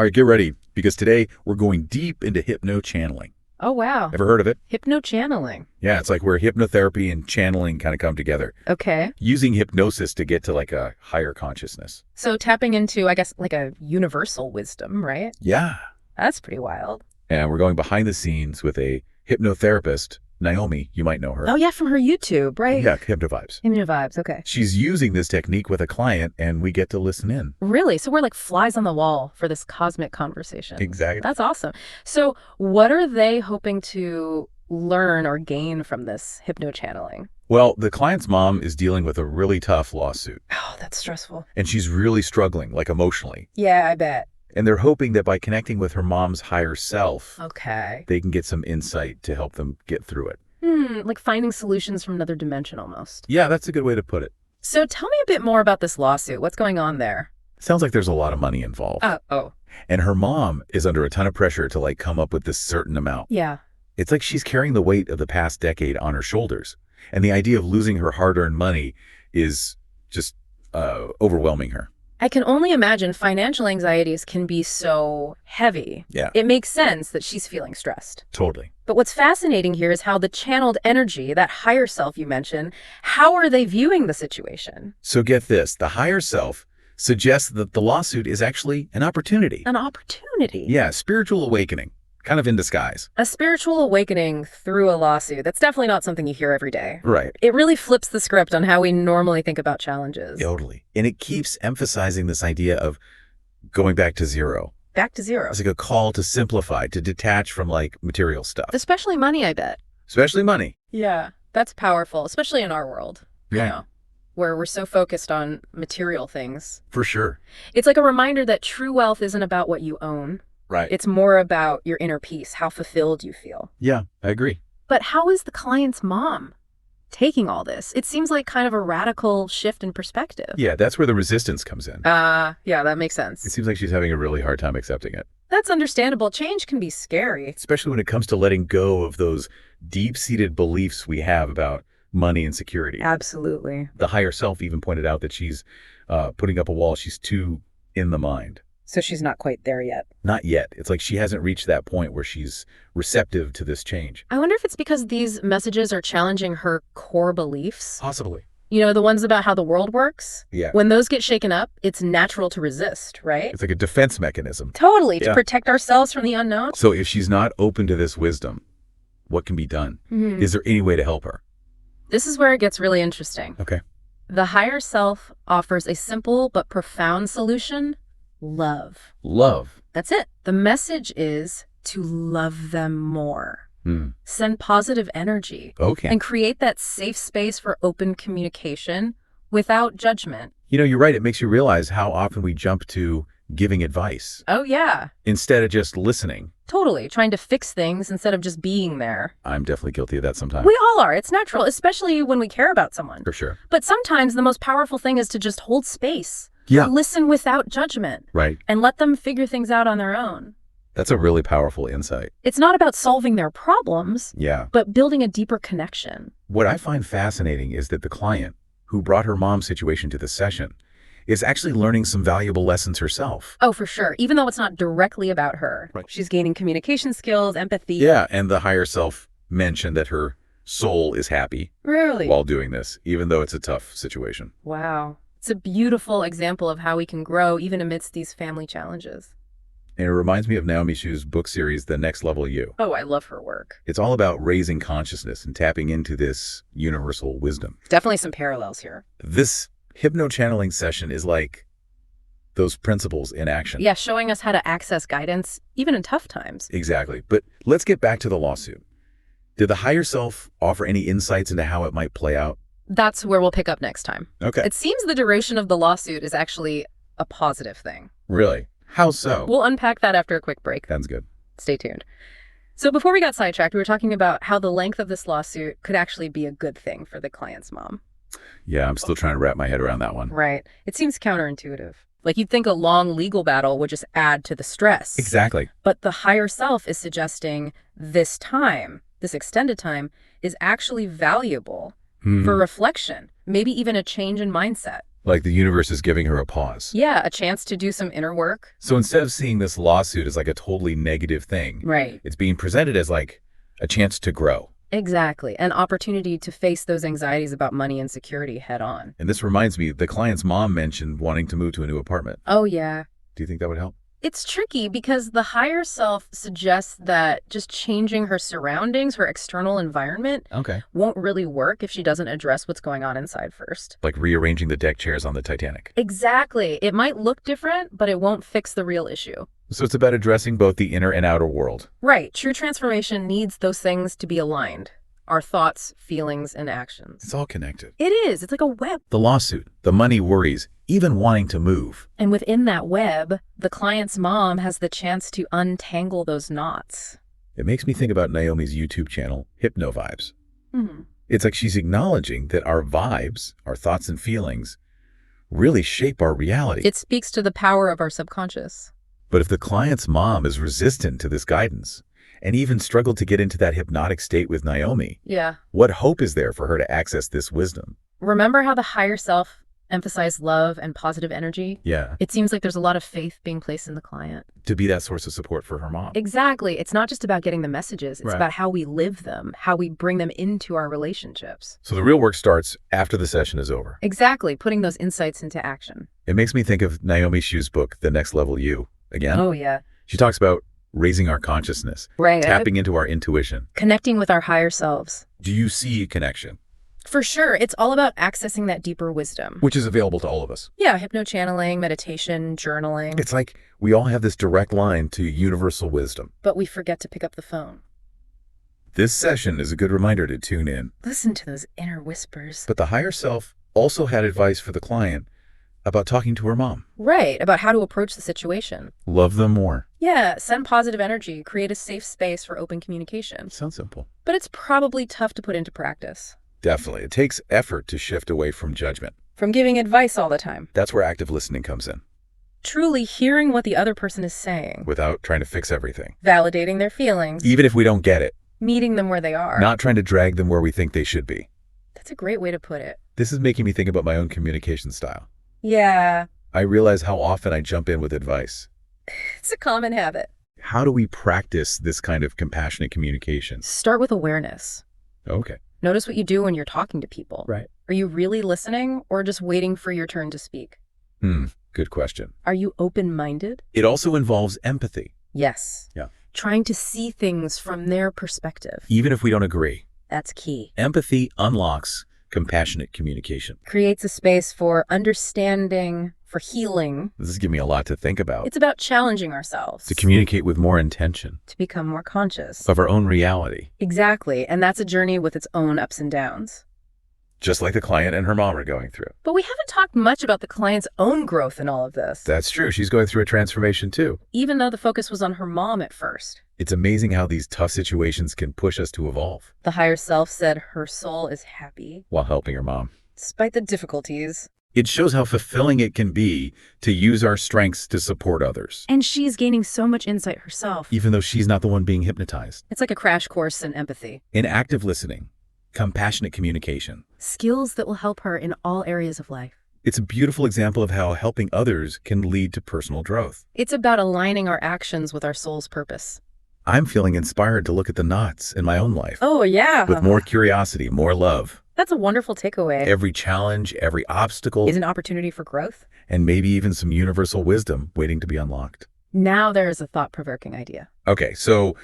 All right, get ready, because today we're going deep into hypno-channeling. Oh, wow. Ever heard of it? Hypno-channeling. Yeah, it's like where hypnotherapy and channeling kind of come together. Okay. Using hypnosis to get to like a higher consciousness. So tapping into, I guess, like a universal wisdom, right? Yeah. That's pretty wild. And we're going behind the scenes with a hypnotherapist, Naomi. You might know her. Oh, yeah, from her YouTube, right? Yeah, Hypnovibes. Hypnovibes, okay. She's using this technique with a client, and we get to listen in. Really? So we're like flies on the wall for this cosmic conversation. Exactly. That's awesome. So what are they hoping to learn or gain from this hypno-channeling? Well, the client's mom is dealing with a really tough lawsuit. Oh, that's stressful. And she's really struggling, like emotionally. Yeah, I bet. And they're hoping that by connecting with her mom's higher self, Okay. they can get some insight to help them get through it. Like finding solutions from another dimension almost. Yeah, that's a good way to put it. So tell me a bit more about this lawsuit. What's going on there? Sounds like there's a lot of money involved. Oh. And her mom is under a ton of pressure to like come up with this certain amount. Yeah. It's like she's carrying the weight of the past decade on her shoulders. And the idea of losing her hard-earned money is just overwhelming her. I can only imagine financial anxieties can be so heavy. Yeah. It makes sense that she's feeling stressed. Totally. But what's fascinating here is how the channeled energy, that higher self you mentioned, how are they viewing the situation? So get this, the higher self suggests that the lawsuit is actually an opportunity. An opportunity. Yeah, spiritual awakening, kind of in disguise. A spiritual awakening through a lawsuit. That's definitely not something you hear every day. Right. It really flips the script on how we normally think about challenges. Totally. And it keeps emphasizing this idea of going back to zero. Back to zero. It's like a call to simplify, to detach from like material stuff. Especially money, I bet. Especially money. Yeah. That's powerful, especially in our world. Yeah. You know, where we're so focused on material things. For sure. It's like a reminder that true wealth isn't about what you own. Right. It's more about your inner peace, how fulfilled you feel. Yeah, I agree. But how is the client's mom taking all this? It seems like kind of a radical shift in perspective. Yeah, that's where the resistance comes in. Yeah, that makes sense. It seems like she's having a really hard time accepting it. That's understandable. Change can be scary. Especially when it comes to letting go of those deep-seated beliefs we have about money and security. Absolutely. The higher self even pointed out that she's putting up a wall. She's too in the mind. So she's not quite there yet. Not yet. It's like she hasn't reached that point where she's receptive to this change. I wonder if it's because these messages are challenging her core beliefs. Possibly. You know, the ones about how the world works? Yeah. When those get shaken up, it's natural to resist, right? It's like a defense mechanism. Totally, to Yeah. protect ourselves from the unknown. So if she's not open to this wisdom, what can be done? Is there any way to help her? This is where it gets really interesting. Okay. The higher self offers a simple but profound solution: love. Love. That's it. The message is to love them more. Send positive energy. Okay. And create that safe space for open communication without judgment. You know, you're right. It makes you realize how often we jump to giving advice Oh, yeah. instead of just listening. Totally. Trying to fix things instead of just being there. I'm definitely guilty of that sometimes. We all are. It's natural, especially when we care about someone. For sure. But sometimes the most powerful thing is to just hold space. Yeah. Listen without judgment. Right. And let them figure things out on their own. That's a really powerful insight. It's not about solving their problems, Yeah. but building a deeper connection. What I find fascinating is that the client who brought her mom's situation to the session is actually learning some valuable lessons herself. Oh, for sure. Even though it's not directly about her. Right. She's gaining communication skills, empathy. Yeah. And the higher self mentioned that her soul is happy Really? while doing this, even though it's a tough situation. Wow. It's a beautiful example of how we can grow even amidst these family challenges. And it reminds me of Naomi Shu's book series, The Next Level You. Oh, I love her work. It's all about raising consciousness and tapping into this universal wisdom. Definitely some parallels here. This hypno-channeling session is like those principles in action. Yeah, showing us how to access guidance, even in tough times. Exactly. But let's get back to the lawsuit. Did the higher self offer any insights into how it might play out? That's where we'll pick up next time. Okay. It seems the duration of the lawsuit is actually a positive thing. Really? How so? We'll unpack that after a quick break. Sounds good. Stay tuned. So before we got sidetracked, we were talking about how the length of this lawsuit could actually be a good thing for the client's mom. Yeah, I'm still trying to wrap my head around that one. Right. It seems counterintuitive. Like you'd think a long legal battle would just add to the stress. Exactly. But the higher self is suggesting this time, this extended time, is actually valuable for reflection, maybe even a change in mindset. Like the universe is giving her a pause. Yeah, a chance to do some inner work. So instead of seeing this lawsuit as like a totally negative thing, Right. it's being presented as like a chance to grow. Exactly. An opportunity to face those anxieties about money and security head on. And this reminds me, the client's mom mentioned wanting to move to a new apartment. Oh, yeah. Do you think that would help? It's tricky because the higher self suggests that just changing her surroundings, her external environment, Okay. won't really work if she doesn't address what's going on inside first. Like rearranging the deck chairs on the Titanic. Exactly. It might look different, but it won't fix the real issue. So it's about addressing both the inner and outer world. Right. True transformation needs those things to be aligned. Our thoughts, feelings, and actions. It's all connected. It is. It's like a web. The lawsuit, the money worries, even wanting to move. And within that web, the client's mom has the chance to untangle those knots. It makes me think about Naomi's YouTube channel, Hypno Vibes. Hmm. It's like she's acknowledging that our vibes, our thoughts and feelings, really shape our reality. It speaks to the power of our subconscious. But if the client's mom is resistant to this guidance, and even struggled to get into that hypnotic state with Naomi, Yeah. what hope is there for her to access this wisdom? Remember how the higher self emphasized love and positive energy? Yeah, It seems like there's a lot of faith being placed in the client. to be that source of support for her mom. Exactly. It's not just about getting the messages. It's Right. about how we live them, how we bring them into our relationships. So the real work starts after the session is over. Exactly. Putting those insights into action. It makes me think of Naomi Shu's book, The Next Level You. Again, Oh, yeah. she talks about raising our consciousness, Right. tapping into our intuition. Connecting with our higher selves. Do you see a connection? For sure. It's all about accessing that deeper wisdom. Which is available to all of us. Yeah. Hypno-channeling, meditation, journaling. It's like we all have this direct line to universal wisdom. But we forget to pick up the phone. This session is a good reminder to tune in. Listen to those inner whispers. But the higher self also had advice for the client about talking to her mom. Right. About how to approach the situation. Love them more. Yeah. Send positive energy. Create a safe space for open communication. Sounds simple. But it's probably tough to put into practice. Definitely. It takes effort to shift away from judgment. From giving advice all the time. That's where active listening comes in, Truly hearing what the other person is saying. without trying to fix everything. Validating their feelings. Even if we don't get it, Meeting them where they are. not trying to drag them where we think they should be. That's a great way to put it. This is making me think about my own communication style. Yeah. I realize how often I jump in with advice. It's a common habit. How do we practice this kind of compassionate communication? Start with awareness. Okay. Notice what you do when you're talking to people. Right. Are you really listening or just waiting for your turn to speak? Good question. Are you open-minded? It also involves empathy, Yes. Yeah. Trying to see things from their perspective. even if we don't agree. That's key. Empathy unlocks compassionate communication. Creates a space for understanding, for healing. This is giving me a lot to think about. It's about challenging ourselves. To communicate with more intention To become more conscious. of our own reality, Exactly. And that's a journey with its own ups and downs. just like the client and her mom are going through. But we haven't talked much about the client's own growth in all of this. That's true. She's going through a transformation too. Even though the focus was on her mom at first. It's amazing how these tough situations can push us to evolve The higher self said her soul is happy, while helping her mom. despite the difficulties. It shows how fulfilling it can be to use our strengths to support others, And she's gaining so much insight herself. even though she's not the one being hypnotized. It's like a crash course in empathy. In active listening, compassionate communication, Skills that will help her in all areas of life. it's a beautiful example of how helping others can lead to personal growth. It's about aligning our actions with our soul's purpose. I'm feeling inspired to look at the knots in my own life Oh, yeah. with more curiosity, more love. That's a wonderful takeaway. Every challenge, every obstacle, Is an opportunity for growth. and maybe even some universal wisdom waiting to be unlocked. Now there is a thought-provoking idea. Okay, so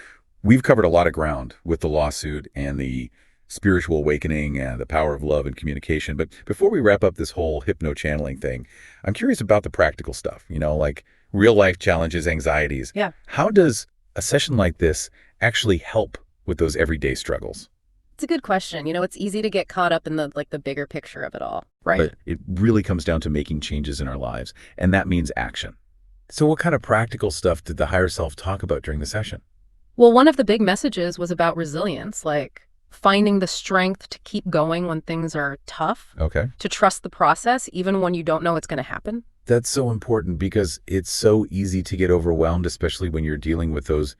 we've covered a lot of ground with the lawsuit and the spiritual awakening and the power of love and communication. But before we wrap up this whole hypno-channeling thing, I'm curious about the practical stuff, like real-life challenges, anxieties. Yeah. How does a session like this actually help with those everyday struggles? It's a good question. It's easy to get caught up in the bigger picture of it all. Right. But it really comes down to making changes in our lives, and that means action. So what kind of practical stuff did the higher self talk about during the session? Well, one of the big messages was about resilience, like finding the strength to keep going when things are tough, Okay. to trust the process even when you don't know what's going to happen. That's so important because it's so easy to get overwhelmed, especially when you're dealing with those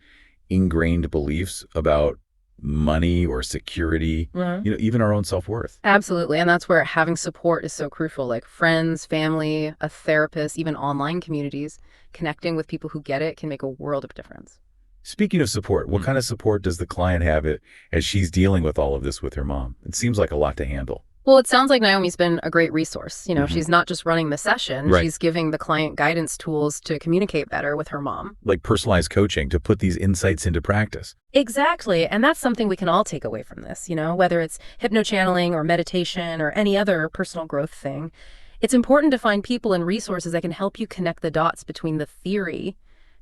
ingrained beliefs about money or security, even our own self-worth. Absolutely. And that's where having support is so crucial, like friends, family, a therapist, even online communities. Connecting with people who get it can make a world of difference. Speaking of support, what kind of support does the client have as she's dealing with all of this with her mom? It seems like a lot to handle. Well, it sounds like Naomi's been a great resource. Mhm. She's not just running the session, Right. she's giving the client guidance tools to communicate better with her mom. Like personalized coaching to put these insights into practice. Exactly. And that's something we can all take away from this, whether it's hypnochanneling or meditation or any other personal growth thing. It's important to find people and resources that can help you connect the dots between the theory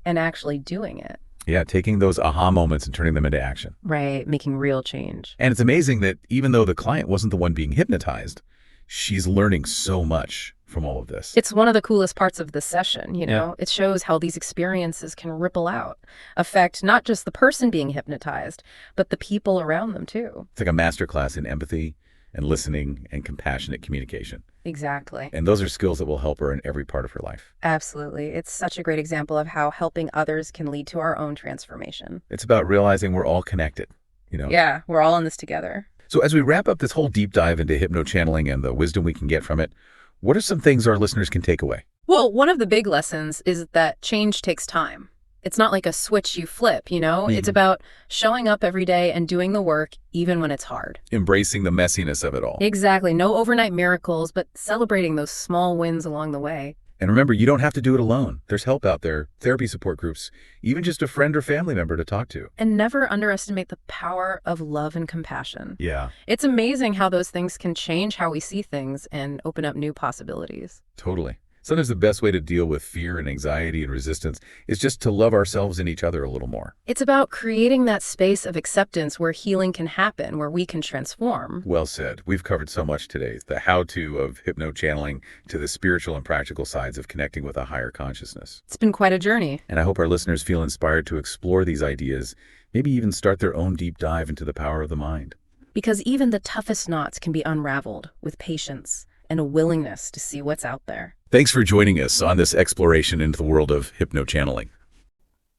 and actually doing it. Yeah, taking those aha moments and turning them into action. Right, making real change. And it's amazing that even though the client wasn't the one being hypnotized, she's learning so much from all of this. It's one of the coolest parts of the session, Yeah. It shows how these experiences can ripple out, affect not just the person being hypnotized, but the people around them too. It's like a masterclass in empathy and listening and compassionate communication. Exactly. And those are skills that will help her in every part of her life. Absolutely. It's such a great example of how helping others can lead to our own transformation. It's about realizing we're all connected, Yeah, we're all in this together. So as we wrap up this whole deep dive into hypnochanneling and the wisdom we can get from it, what are some things our listeners can take away? Well, one of the big lessons is that change takes time. It's not like a switch you flip, It's about showing up every day and doing the work even when it's hard. Embracing the messiness of it all. Exactly. No overnight miracles, but celebrating those small wins along the way. And remember, you don't have to do it alone. There's help out there, therapy support groups, even just a friend or family member to talk to. And never underestimate the power of love and compassion. Yeah, It's amazing how those things can change how we see things and open up new possibilities. totally. Sometimes the best way to deal with fear and anxiety and resistance is just to love ourselves and each other a little more. It's about creating that space of acceptance where healing can happen, where we can transform. Well said. We've covered so much today. The how-to of hypnochanneling to the spiritual and practical sides of connecting with a higher consciousness. It's been quite a journey. And I hope our listeners feel inspired to explore these ideas, maybe even start their own deep dive into the power of the mind. Because even the toughest knots can be unraveled with patience and a willingness to see what's out there. Thanks for joining us on this exploration into the world of hypnochanneling.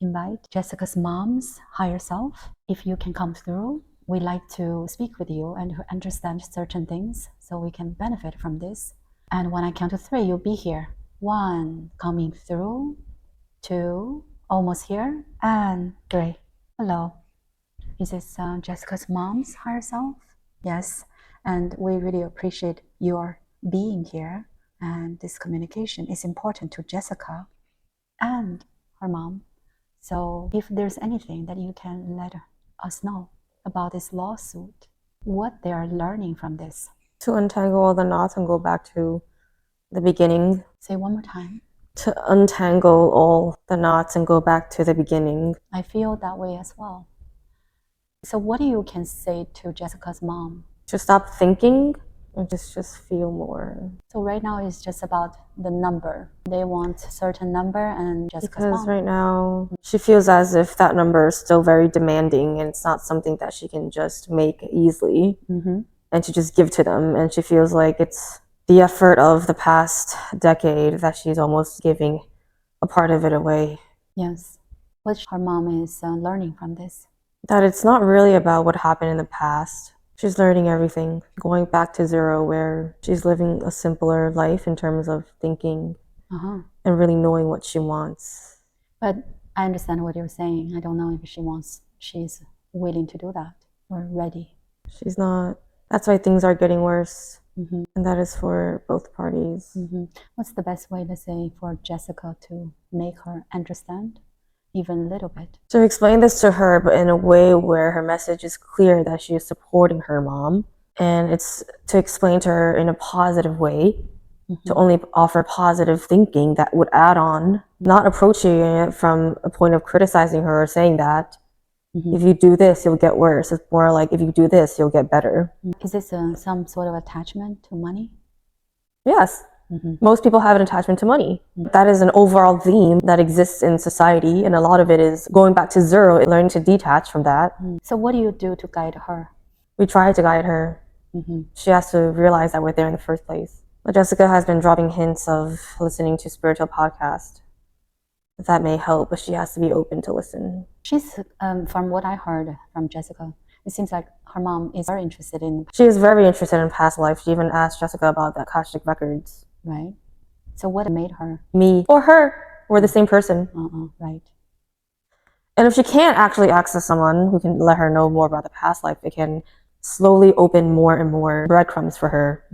Invite Jessica's mom's higher self. If you can come through, we'd like to speak with you and understand certain things so we can benefit from this. And when I count to 3, you'll be here. 1, coming through. 2, almost here. And 3. Hello. Is this Jessica's mom's higher self? Yes. And we really appreciate your being here. And this communication is important to Jessica and her mom. So if there's anything that you can let us know about this lawsuit, what they are learning from this. To untangle all the knots and go back to the beginning. Say one more time. To untangle all the knots and go back to the beginning. I feel that way as well. So what do you can say to Jessica's mom? To stop thinking and just feel more. So right now it's just about the number. They want a certain number and Jessica's Because mom. right now she feels as if that number is still very demanding and it's not something that she can just make easily and to just give to them. And she feels like it's the effort of the past decade that she's almost giving a part of it away. Yes. What her mom is learning from this. That it's not really about what happened in the past. She's learning everything, going back to zero where she's living a simpler life in terms of thinking and really knowing what she wants. But I understand what you're saying. I don't know if she's willing to do that or ready. She's not. That's why things are getting worse. And that is for both parties. What's the best way to say for Jessica to make her understand? Even a little bit. To explain this to her, but in a way where her message is clear that she is supporting her mom. And it's to explain to her in a positive way, to only offer positive thinking that would add on, not approaching it from a point of criticizing her or saying that, if you do this, you'll get worse. It's more like, if you do this, you'll get better. Is this some sort of attachment to money? Yes. Most people have an attachment to money. That is an overall theme that exists in society, and a lot of it is going back to zero, learning to detach from that. So what do you do to guide her? We try to guide her. She has to realize that we're there in the first place. But Jessica has been dropping hints of listening to spiritual podcasts. That may help, but she has to be open to listen. She's, from what I heard from Jessica, It seems like her mom is very interested in, She is very interested in past life. She even asked Jessica about the Akashic records. right? So what made her? Me or her were the same person. Right. And if she can't actually access someone who can let her know more about the past life, it can slowly open more and more breadcrumbs for her.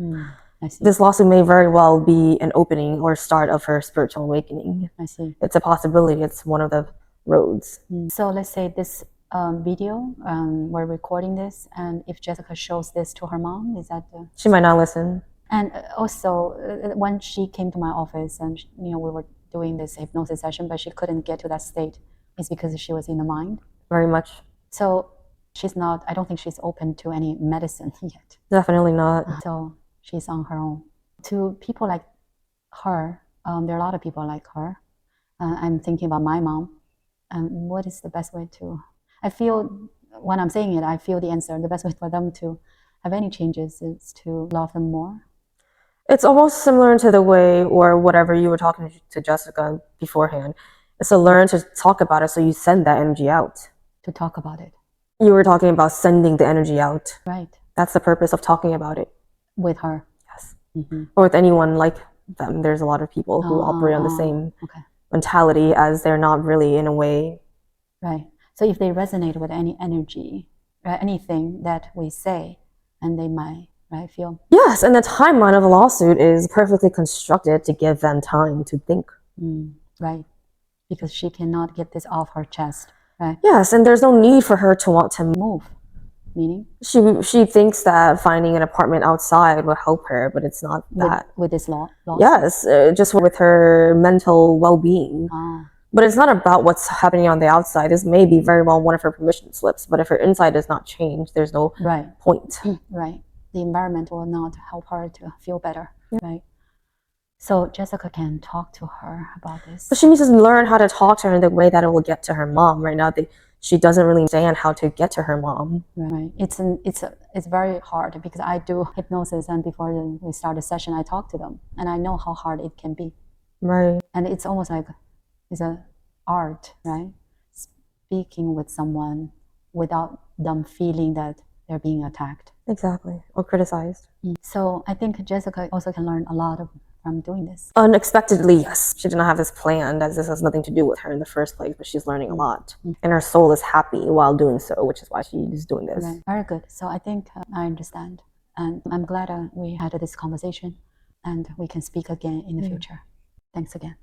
I see. This lawsuit may very well be an opening or start of her spiritual awakening. I see. It's a possibility. It's one of the roads. So let's say this video, we're recording this, and if Jessica shows this to her mom, is that She might not listen. And also, when she came to my office and, we were doing this hypnosis session, but she couldn't get to that state, it's because she was in the mind. Very much. So she's not, I don't think she's open to any medicine yet. Definitely not. So she's on her own. To people like her, there are a lot of people like her. I'm thinking about my mom. And what is the best way to, I feel, when I'm saying it, I feel the answer. The best way for them to have any changes is to love them more. It's almost similar to the way, or whatever you were talking to Jessica beforehand. It's to learn to talk about it, so you send that energy out. To talk about it. You were talking about sending the energy out. Right. That's the purpose of talking about it. With her. Yes. Or with anyone like them. There's a lot of people who operate on the same mentality, as they're not really, in a way. Right. So if they resonate with any energy, anything that we say, and they might, feel. Yes, and the timeline of a lawsuit is perfectly constructed to give them time to think. Right. Because she cannot get this off her chest. Right. Yes, and there's no need for her to want to move. Meaning? She thinks that finding an apartment outside will help her, but it's not that. With this law? Yes, just with her mental well-being. But it's not about what's happening on the outside. This may be very well one of her permission slips, but if her inside does not change, there's no point. Right. The environment will not help her to feel better. Right. So Jessica can talk to her about this. But she needs to learn how to talk to her in the way that it will get to her mom. Right now, she doesn't really understand how to get to her mom. Right. It's very hard, because I do hypnosis, and before we start a session, I talk to them, and I know how hard it can be. Right. And it's almost like it's an art, right? Speaking with someone without them feeling that they're being attacked. Exactly. Or criticized. So I think Jessica also can learn a lot from doing this. Unexpectedly, yes. She did not have this planned, as this has nothing to do with her in the first place, but she's learning a lot. And her soul is happy while doing so, which is why she's doing this. Right. Very good. So I think I understand. And I'm glad we had this conversation, and we can speak again in the future. Thanks again.